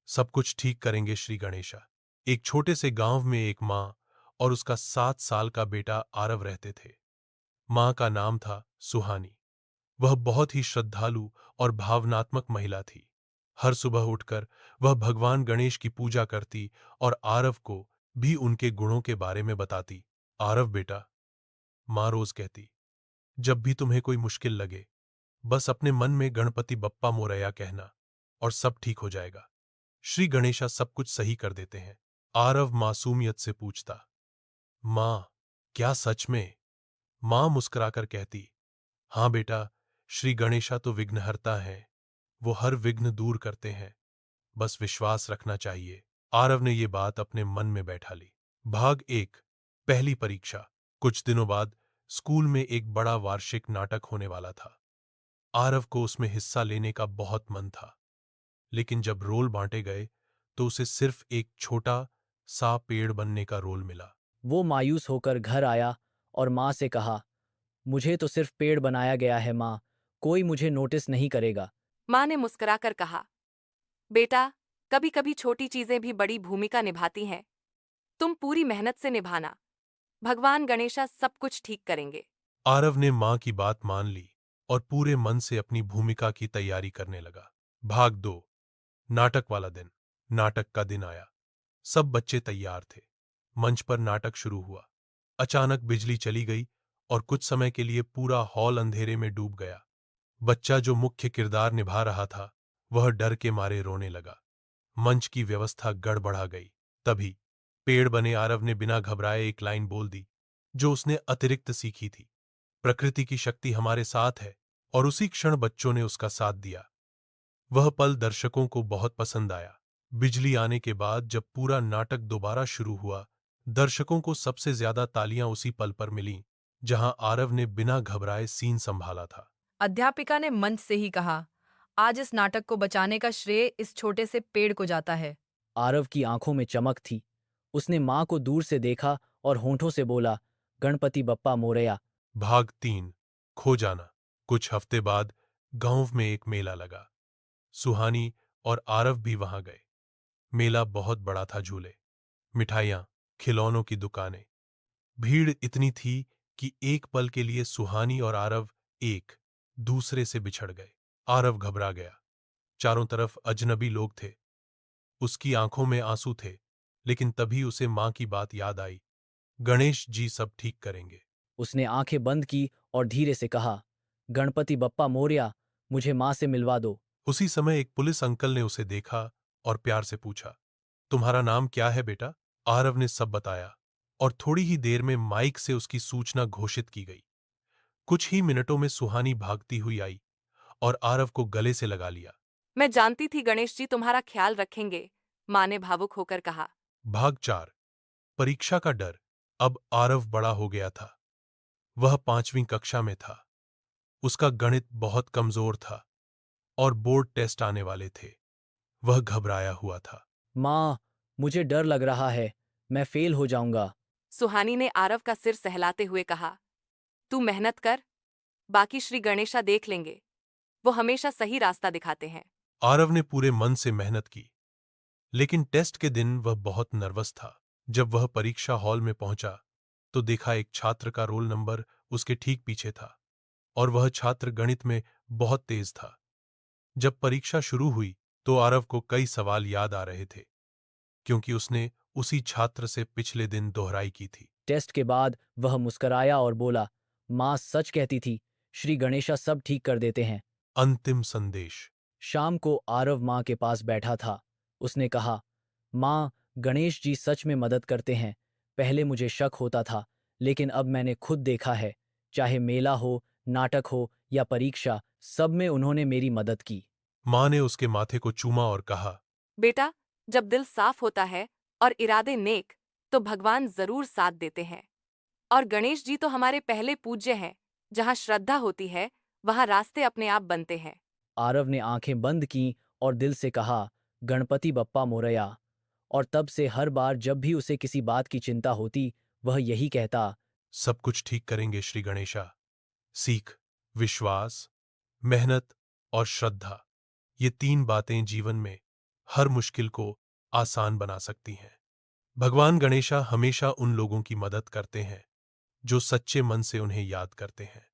सब कुछ ठीक करेंगे श्री गणेशा। एक छोटे से गांव में एक माँ और उसका 7 साल का बेटा आरव रहते थे। माँ का नाम था सुहानी। वह बहुत ही श्रद्धालु और भावनात्मक महिला थी। हर सुबह उठकर वह भगवान गणेश की पूजा करती और आरव को भी उनके गुणों के बारे में बताती। आरव बेटा, माँ रोज कहती, जब भी तुम्हें कोई मुश्किल लगे बस अपने मन में गणपति बप्पा मोरया कहना और सब ठीक हो जाएगा। श्री गणेशा सब कुछ सही कर देते हैं। आरव मासूमियत से पूछता, माँ, क्या सच में? माँ मुस्कुराकर कहती, हाँ बेटा, श्री गणेशा तो विघ्नहर्ता हैं। वो हर विघ्न दूर करते हैं, बस विश्वास रखना चाहिए। आरव ने ये बात अपने मन में बैठा ली। भाग 1, पहली परीक्षा। कुछ दिनों बाद स्कूल में एक बड़ा वार्षिक नाटक होने वाला था। आरव को उसमें हिस्सा लेने का बहुत मन था, लेकिन जब रोल बांटे गए तो उसे सिर्फ एक छोटा सा पेड़ बनने का रोल मिला। वो मायूस होकर घर आया और माँ से कहा, मुझे तो सिर्फ पेड़ बनाया गया है माँ, कोई मुझे नोटिस नहीं करेगा। माँ ने मुस्कुराकर कहा, बेटा, कभी कभी छोटी चीजें भी बड़ी भूमिका निभाती हैं। तुम पूरी मेहनत से निभाना, भगवान गणेशा सब कुछ ठीक करेंगे। आरव ने मां की बात मान ली और पूरे मन से अपनी भूमिका की तैयारी करने लगा। भाग 2, नाटक वाला दिन। नाटक का दिन आया। सब बच्चे तैयार थे। मंच पर नाटक शुरू हुआ। अचानक बिजली चली गई और कुछ समय के लिए पूरा हॉल अंधेरे में डूब गया। बच्चा जो मुख्य किरदार निभा रहा था वह डर के मारे रोने लगा। मंच की व्यवस्था गड़बड़ा गई। तभी पेड़ बने आरव ने बिना घबराए एक लाइन बोल दी जो उसने अतिरिक्त सीखी थी, प्रकृति की शक्ति हमारे साथ है। और उसी क्षण बच्चों ने उसका साथ दिया। वह पल दर्शकों को बहुत पसंद आया। बिजली आने के बाद जब पूरा नाटक दोबारा शुरू हुआ, दर्शकों को सबसे ज्यादा तालियां उसी पल पर मिलीं जहां आरव ने बिना घबराए सीन संभाला था। अध्यापिका ने मंच से ही कहा, आज इस नाटक को बचाने का श्रेय इस छोटे से पेड़ को जाता है। आरव की आंखों में चमक थी। उसने माँ को दूर से देखा और होठों से बोला, गणपति बप्पा मोरया। भाग 3, खो जाना। कुछ हफ्ते बाद गांव में एक मेला लगा। सुहानी और आरव भी वहां गए। मेला बहुत बड़ा था। झूले, मिठाइयां, खिलौनों की दुकानें। भीड़ इतनी थी कि एक पल के लिए सुहानी और आरव एक दूसरे से बिछड़ गए। आरव घबरा गया। चारों तरफ अजनबी लोग थे। उसकी आंखों में आंसू थे, लेकिन तभी उसे मां की बात याद आई, गणेश जी सब ठीक करेंगे। उसने आंखें बंद की और धीरे से कहा, गणपति बप्पा मोरया, मुझे माँ से मिलवा दो। उसी समय एक पुलिस अंकल ने उसे देखा और प्यार से पूछा, तुम्हारा नाम क्या है बेटा? आरव ने सब बताया और थोड़ी ही देर में माइक से उसकी सूचना घोषित की गई। कुछ ही मिनटों में सुहानी भागती हुई आई और आरव को गले से लगा लिया। मैं जानती थी गणेश जी तुम्हारा ख्याल रखेंगे, माँ ने भावुक होकर कहा। भाग 4, परीक्षा का डर। अब आरव बड़ा हो गया था। वह 5वीं कक्षा में था। उसका गणित बहुत कमजोर था और बोर्ड टेस्ट आने वाले थे। वह घबराया हुआ था। माँ, मुझे डर लग रहा है, मैं फेल हो जाऊंगा। सुहानी ने आरव का सिर सहलाते हुए कहा, तू मेहनत कर, बाकी श्री गणेशा देख लेंगे। वो हमेशा सही रास्ता दिखाते हैं। आरव ने पूरे मन से मेहनत की, लेकिन टेस्ट के दिन वह बहुत नर्वस था। जब वह परीक्षा हॉल में पहुंचा तो देखा एक छात्र का रोल नंबर उसके ठीक पीछे था और वह छात्र गणित में बहुत तेज था। जब परीक्षा शुरू हुई तो आरव को कई सवाल याद आ रहे थे, क्योंकि उसने उसी छात्र से पिछले दिन दोहराई की थी। टेस्ट के बाद वह मुस्कराया और बोला, माँ सच कहती थी, श्री गणेशा सब ठीक कर देते हैं। अंतिम संदेश। शाम को आरव माँ के पास बैठा था। उसने कहा, माँ, गणेश जी सच में मदद करते हैं। पहले मुझे शक होता था, लेकिन अब मैंने खुद देखा है, चाहे मेला हो, नाटक हो या परीक्षा, सब में उन्होंने मेरी मदद की। मां ने उसके माथे को चूमा और कहा, बेटा, जब दिल साफ होता है और इरादे नेक, तो भगवान जरूर साथ देते हैं। और गणेश जी तो हमारे पहले पूज्य हैं। जहाँ श्रद्धा होती है वहाँ रास्ते अपने आप बनते हैं। आरव ने आंखें बंद की और दिल से कहा, गणपति बप्पा मोरया। और तब से हर बार जब भी उसे किसी बात की चिंता होती, वह यही कहता, सब कुछ ठीक करेंगे श्री गणेशा। सीख, विश्वास, मेहनत और श्रद्धा, ये 3 बातें जीवन में हर मुश्किल को आसान बना सकती हैं। भगवान गणेशा हमेशा उन लोगों की मदद करते हैं जो सच्चे मन से उन्हें याद करते हैं।